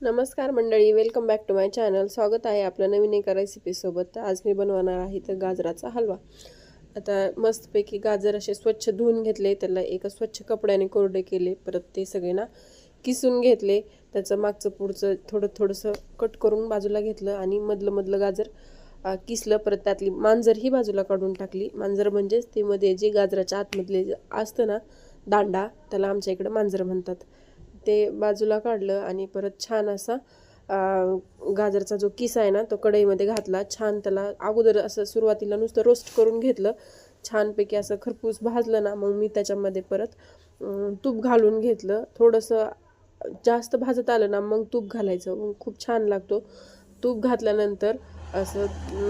नमस्कार मंडळी, welcome back to my channel. स्वागत आहे आपलं नवीन एका रेसिपीसोबत. आज मी बनवणार आहे तर गाजराचा हलवा. आता मस्तपैकी गाजर असे स्वच्छ धुवून घेतले, त्याला एका स्वच्छ कपड्याने कोरडे केले, परत ते सगळे ना किसून घेतले. त्याचं मागचं पुढचं थोडंसं कट करून बाजूला घेतलं आणि मधलं गाजर किसलं. परत त्यातली मांजर ही बाजूला काढून टाकली. मांजर म्हणजेच ते मध्ये जे गाजराच्या आतमधले असतं ना दांडा, त्याला आमच्या इकडे मांजर म्हणतात. ते बाजूला काढलं आणि परत छान असा गाजरचा जो किस आहे ना तो कढईमध्ये घातला. छान त्याला अगोदर असं सुरुवातीला नुसतं रोस्ट करून घेतलं. छानपैकी असं खरपूस भाजलं ना, मग मी त्याच्यामध्ये परत तूप घालून घेतलं. थोडंसं जास्त भाजत आलं ना मग तूप घालायचं, मग खूप छान लागतो. तूप घातल्यानंतर असं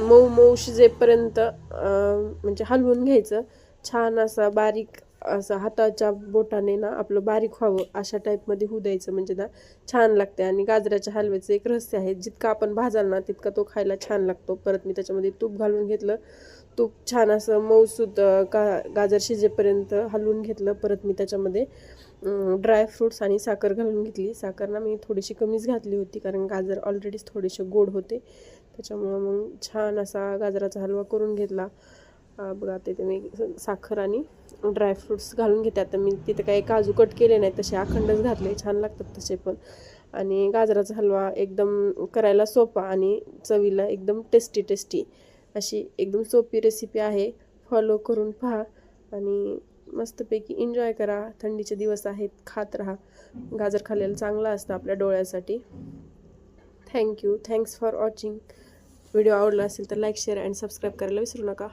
मऊ मऊ शिजेपर्यंत म्हणजे हलवून घ्यायचं. छान असा बारीक असं हाताच्या बोटाने ना आपलं बारीक व्हावं अशा टाईपमध्ये होऊ द्यायचं, म्हणजे ना छान लागते. आणि गाजराच्या हलव्याचं एक रहस्य आहे, जितका आपण भाजाल ना तितका तो खायला छान लागतो. परत मी त्याच्यामध्ये तूप घालून घेतलं. तूप छान असं मऊसूत गाजर शिजेपर्यंत हलवून घेतलं. परत मी त्याच्यामध्ये ड्रायफ्रूट्स आणि साखर घालून घेतली. साखर ना मी थोडीशी कमीच घातली होती, कारण गाजर ऑलरेडीच थोडेसे गोड होते, त्याच्यामुळं मग छान असा गाजराचा हलवा करून घेतला. बघा ते मी साखर आणि ड्रायफ्रूट्स घालून घेते. आता मी तिथे काही काजू कट केले नाही, तसे अखंडच घातले, छान लागतात तसे पण. आणि गाजराचा हलवा एकदम करायला सोपा आणि चवीला एकदम टेस्टी अशी एकदम सोपी रेसिपी आहे. फॉलो करून पहा आणि मस्तपैकी एन्जॉय करा. थंडीचे दिवस आहेत, खात राहा. गाजर खाल्लेलं चांगलं असतं आपल्या डोळ्यासाठी. Thanks for watching. व्हिडिओ आवडला असेल तर लाईक, शेअर अँड सबस्क्राईब करायला विसरू नका.